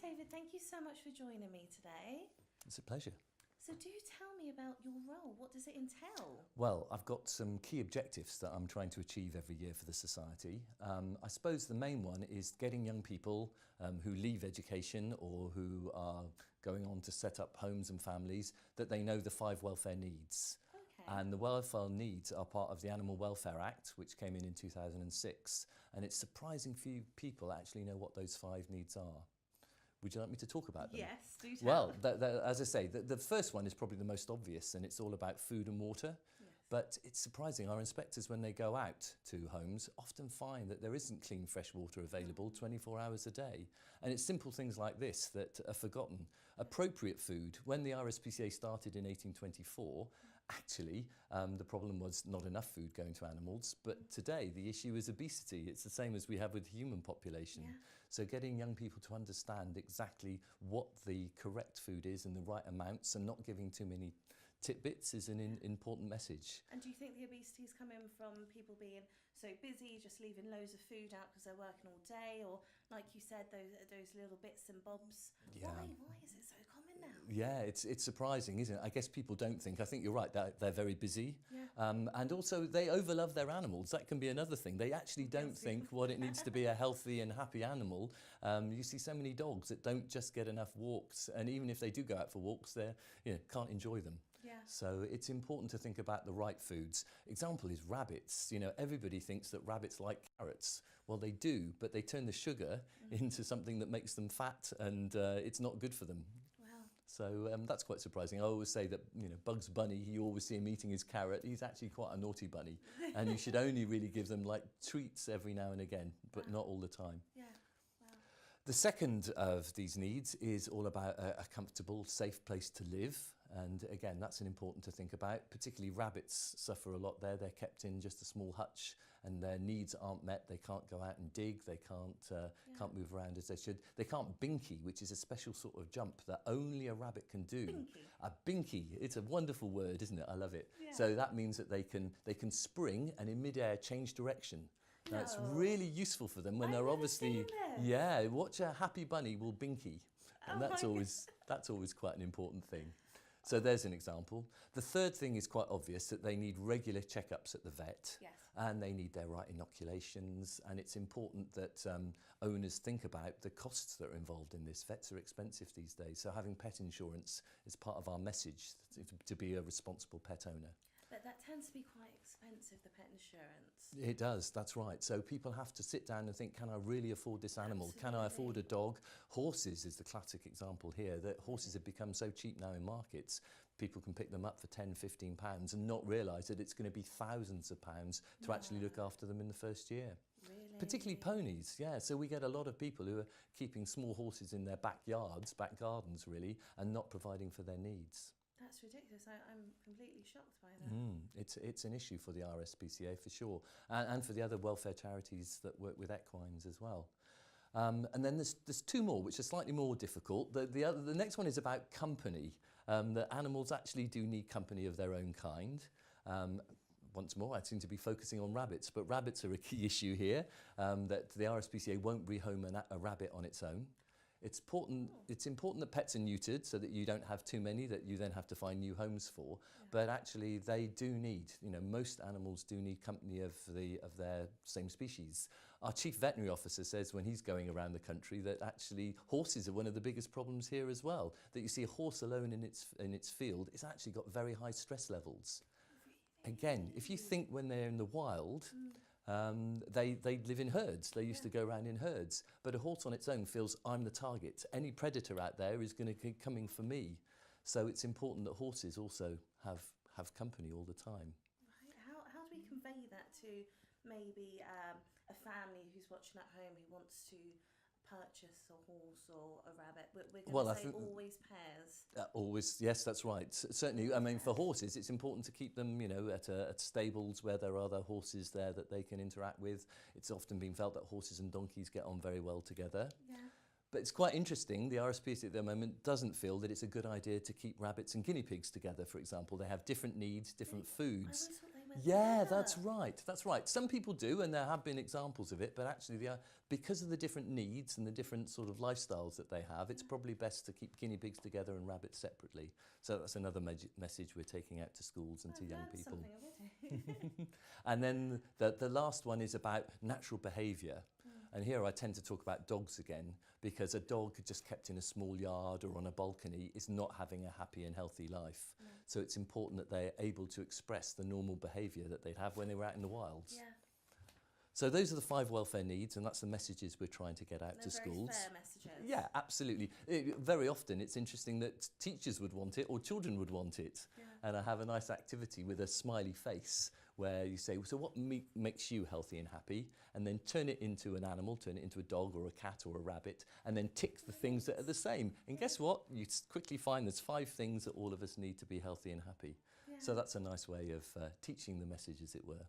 David, thank you so much for joining me today. It's a pleasure. So do tell me about your role. What does it entail? Well, I've got some key objectives that I'm trying to achieve every year for the Society. I suppose the main one is getting young people who leave education or who are going on to set up homes and families, that they know the 5 welfare needs. Okay. And the welfare needs are part of the Animal Welfare Act, which came in 2006. And it's surprising few people actually know what those 5 needs are. Would you like me to talk about them? Yes, do tell. Well, as I say, the first one is probably the most obvious, and it's all about food and water. Yes. But it's surprising, our inspectors, when they go out to homes, often find that there isn't clean, fresh water available 24 hours a day. And it's simple things like this that are forgotten. Appropriate food. When the RSPCA started in 1824, actually, the problem was not enough food going to animals. But today, the issue is obesity. It's the same as we have with the human population. Yeah. So getting young people to understand exactly what the correct food is and the right amounts, and not giving too many tidbits, is an important message. And do you think the obesity is coming from people being so busy, just leaving loads of food out because they're working all day, or like you said, those little bits and bobs? Yeah. Why is it so common now? Yeah, it's surprising, isn't it? I guess people don't think. I think you're right, they're very busy. Yeah. And also they overlove their animals. That can be another thing. They actually don't think what it needs to be a healthy and happy animal. You see so many dogs that don't just get enough walks, and even if they do go out for walks, they can't enjoy them. Yeah. So it's important to think about the right foods. Example is rabbits. Everybody thinks that rabbits like carrots. Well, they do, but they turn the sugar into something that makes them fat, and it's not good for them. Wow. So that's quite surprising. I always say that, Bugs Bunny, you always see him eating his carrot. He's actually quite a naughty bunny. And you should only really give them like treats every now and again, but not all the time. Yeah. Wow. The second of these needs is all about a comfortable, safe place to live. And again, that's important to think about. Particularly rabbits suffer a lot there. They're kept in just a small hutch and their needs aren't met. They can't go out and dig. They can't move around as they should. They can't binky, which is a special sort of jump that only a rabbit can do. Binky. A binky. It's a wonderful word, isn't it? I love it. Yeah. So that means that they can spring and in midair change direction. Now, it's No. really useful for them when I've they're never obviously, seen this. yeah, watch a happy bunny will binky. And Oh that's my always quite an important thing. So there's an example. The third thing is quite obvious, that they need regular checkups at the vet. Yes. And they need their right inoculations. And it's important that owners think about the costs that are involved in this. Vets are expensive these days. So having pet insurance is part of our message to be a responsible pet owner. But that tends to be quite expensive, the pet insurance. It does, that's right. So people have to sit down and think, can I really afford this animal? Absolutely. Can I afford a dog? Horses is the classic example here, that horses have become so cheap now in markets. People can pick them up for £10, £15 and not realise that it's going to be thousands of pounds to actually look after them in the first year. Really? Particularly ponies, yeah. So we get a lot of people who are keeping small horses in their backyards, back gardens really, and not providing for their needs. That's ridiculous. I'm completely shocked by that. It's an issue for the RSPCA for sure, and for the other welfare charities that work with equines as well. And then there's 2 more which are slightly more difficult. The next one is about company. That animals actually do need company of their own kind. Once more, I seem to be focusing on rabbits, but rabbits are a key issue here, that the RSPCA won't rehome a rabbit on its own. It's important that pets are neutered so that you don't have too many that you then have to find new homes for. Yeah. But actually they do need, most animals do need company of their same species. Our chief veterinary officer says when he's going around the country that actually horses are one of the biggest problems here as well. That you see a horse alone in its field, it's actually got very high stress levels. Really? Again, if you think when they're in the wild, they live in herds. They used to go around in herds. But a horse on its own feels, I'm the target. Any predator out there is going to be coming for me. So it's important that horses also have company all the time. Right. How do we convey that to maybe a family who's watching at home who wants to purchase a horse or a rabbit? We're going to say always pairs. Always, yes, that's right. Certainly, I mean, for horses, it's important to keep them, at stables where there are other horses there that they can interact with. It's often been felt that horses and donkeys get on very well together. Yeah. But it's quite interesting, the RSPCA at the moment doesn't feel that it's a good idea to keep rabbits and guinea pigs together, for example. They have different needs, different foods. I always thought they were Yeah, together. that's right. That's right. Some people do, and there have been examples of it, but actually, because of the different needs and the different sort of lifestyles that they have, it's probably best to keep guinea pigs together and rabbits separately. So that's another message we're taking out to schools and to young people. And then the last one is about natural behaviour. And here I tend to talk about dogs again, because a dog just kept in a small yard or on a balcony is not having a happy and healthy life. So it's important that they're able to express the normal behaviour that they'd have when they were out in the wilds. Yeah. So those are the 5 welfare needs, and that's the messages we're trying to get out to schools. Very fair messages. Yeah, absolutely. Very often it's interesting that teachers would want it or children would want it. Yeah. And I have a nice activity with a smiley face where you say, so what makes you healthy and happy? And then turn it into an animal, turn it into a dog or a cat or a rabbit, and then tick the things that are the same. And guess what? You quickly find there's 5 things that all of us need to be healthy and happy. Yeah. So that's a nice way of teaching the message, as it were.